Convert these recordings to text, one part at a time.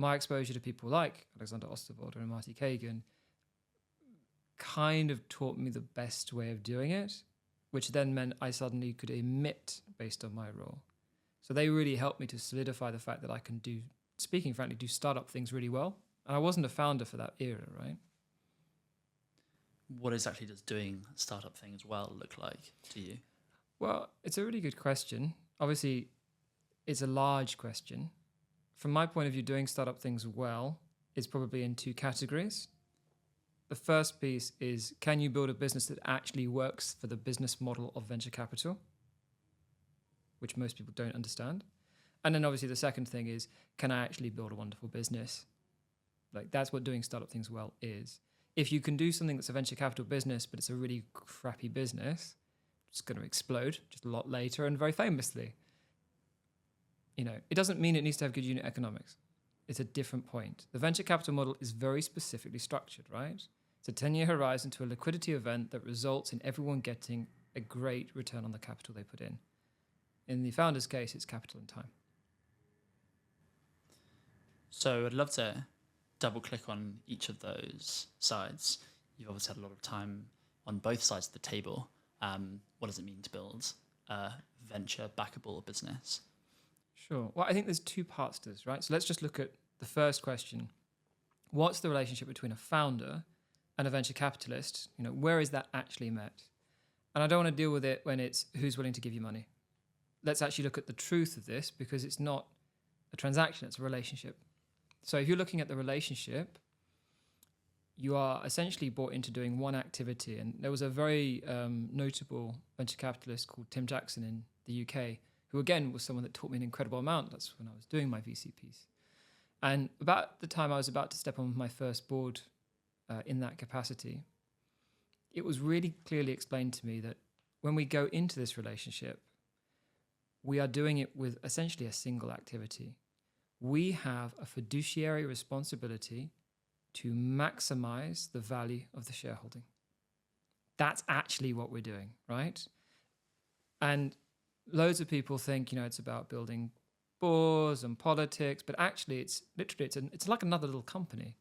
my exposure to people like Alexander Osterwalder and Marty Kagan kind of taught me the best way of doing it, which then meant I suddenly could emit based on my role. So they really helped me to solidify the fact that I can do, speaking frankly, do startup things really well. And I wasn't a founder for that era, right? What exactly does doing startup things well look like to you? Well, it's a really good question. Obviously, it's a large question. From my point of view, doing startup things well is probably in two categories. The first piece is, can you build a business that actually works for the business model of venture capital, which most people don't understand? And then obviously the second thing is, can I actually build a wonderful business? Like, that's what doing startup things well is. If you can do something that's a venture capital business, but it's a really crappy business, it's going to explode just a lot later and very famously. You know, it doesn't mean it needs to have good unit economics. It's a different point. The venture capital model is very specifically structured, right? It's a 10-year horizon to a liquidity event that results in everyone getting a great return on the capital they put in. In the founder's case, it's capital and time. So I'd love to double click on each of those sides. You've obviously had a lot of time on both sides of the table. What does it mean to build a venture backable business? Sure. Well, I think there's two parts to this, right? So let's just look at the first question. What's the relationship between a founder and a venture capitalist? You know, where is that actually met? And I don't want to deal with it when it's who's willing to give you money. Let's actually look at the truth of this, because it's not a transaction, it's a relationship. So if you're looking at the relationship, you are essentially brought into doing one activity. And there was a very notable venture capitalist called Tim Jackson in the UK, who again was someone that taught me an incredible amount. That's when I was doing my VC piece. And about the time I was about to step on my first board in that capacity, it was really clearly explained to me that when we go into this relationship, we are doing it with essentially a single activity. We have a fiduciary responsibility to maximize the value of the shareholding. That's actually what we're doing, right? And loads of people think, you know, it's about building boards and politics, but actually it's literally, it's like another little company.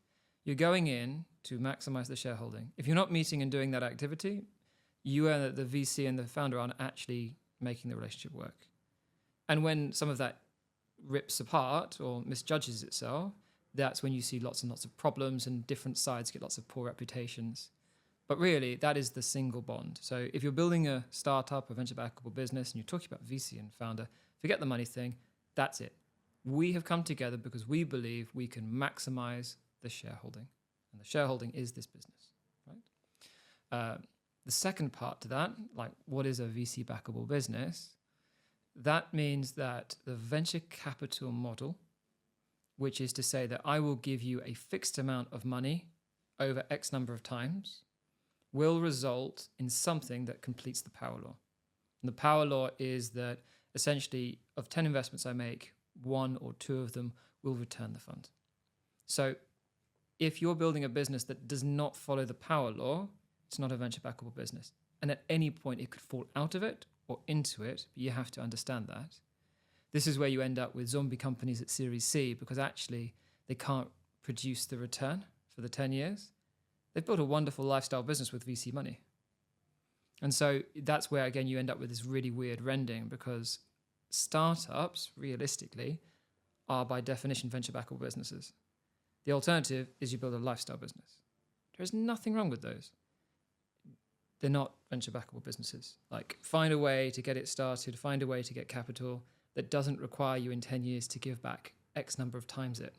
You're going in to maximize the shareholding. If you're not meeting and doing that activity, you and the VC and the founder aren't actually making the relationship work. And when some of that rips apart or misjudges itself, that's when you see lots and lots of problems and different sides get lots of poor reputations. But really, that is the single bond. So if you're building a startup, a venture backable business, and you're talking about VC and founder, forget the money thing, that's it. We have come together because we believe we can maximize the shareholding. And the shareholding is this business, right? The second part to that, like what is a VC backable business? That means that the venture capital model, which is to say that I will give you a fixed amount of money over X number of times, will result in something that completes the power law. And the power law is that essentially of 10 investments I make, 1 or 2 of them will return the fund. So if you're building a business that does not follow the power law, it's not a venture backable business. And at any point it could fall out of it or into it, but you have to understand that. This is where you end up with zombie companies at Series C, because actually they can't produce the return for the 10 years. They've built a wonderful lifestyle business with VC money. And so that's where, again, you end up with this really weird rending, because startups, realistically, are by definition venture-backable businesses. The alternative is you build a lifestyle business. There's nothing wrong with those. They're not venture-backable businesses. Like, find a way to get it started, find a way to get capital that doesn't require you in 10 years to give back X number of times it.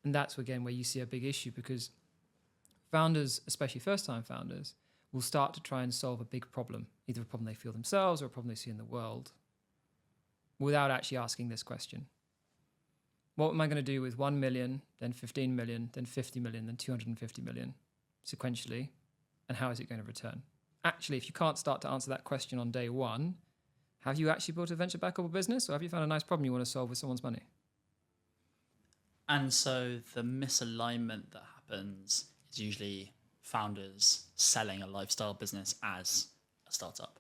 And that's, again, where you see a big issue, because founders, especially first-time founders, will start to try and solve a big problem, either a problem they feel themselves or a problem they see in the world, without actually asking this question. What am I going to do with 1 million, then 15 million, then 50 million, then 250 million sequentially? And how is it going to return? Actually, if you can't start to answer that question on day one, have you actually built a venture-backable business, or have you found a nice problem you want to solve with someone's money? And so the misalignment that happens is usually founders selling a lifestyle business as a startup.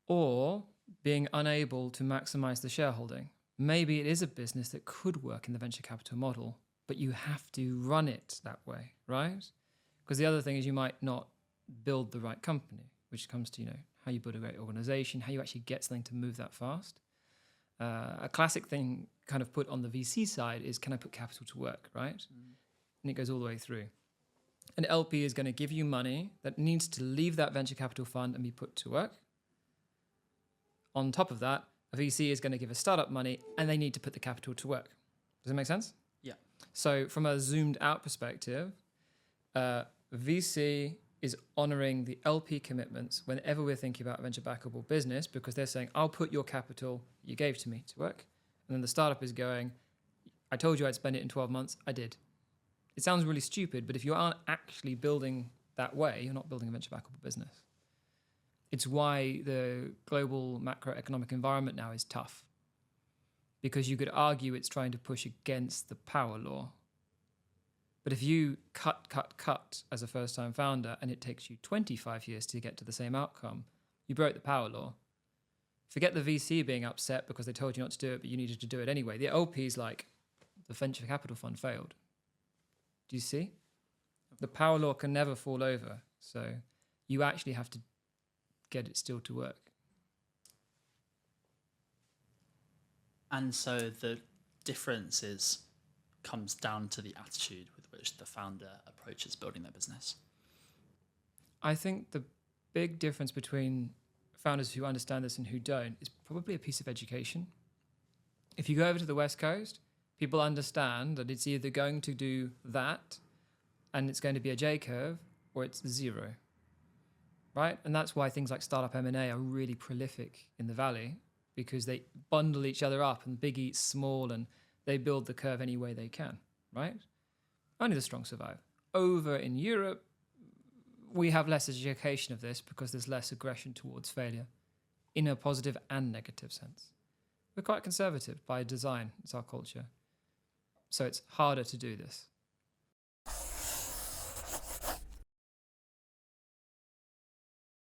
Or being unable to maximize the shareholding, maybe it is a business that could work in the venture capital model, but you have to run it that way, right? Because the other thing is you might not build the right company, which comes to, how you build a great organization, how you actually get something to move that fast. A classic thing kind of put on the VC side is, can I put capital to work, right? And it goes all the way through. An LP is going to give you money that needs to leave that venture capital fund and be put to work. On top of that, a VC is going to give a startup money and they need to put the capital to work. Does that make sense? Yeah. So from a zoomed out perspective, VC is honoring the LP commitments whenever we're thinking about a venture backable business, because they're saying, I'll put your capital you gave to me to work. And then the startup is going, I told you I'd spend it in 12 months. I did. It sounds really stupid, but if you aren't actually building that way, you're not building a venture backable business. It's why the global macroeconomic environment now is tough, because you could argue it's trying to push against the power law. But if you cut as a first-time founder and it takes you 25 years to get to the same outcome, you broke the power law. Forget the VC being upset because they told you not to do it, but you needed to do it anyway. The LP's like, the venture capital fund failed. Do you see? The power law can never fall over. So you actually have to get it still to work. And so the difference comes down to the attitude with which the founder approaches building their business. I think the big difference between founders who understand this and who don't is probably a piece of education. If you go over to the West Coast, people understand that it's either going to do that and it's going to be a J-curve or it's zero, right? And that's why things like startup M&A are really prolific in the Valley, because they bundle each other up and big eats small and they build the curve any way they can, right? Only the strong survive. Over in Europe, we have less education of this because there's less aggression towards failure in a positive and negative sense. We're quite conservative by design. It's our culture. So it's harder to do this.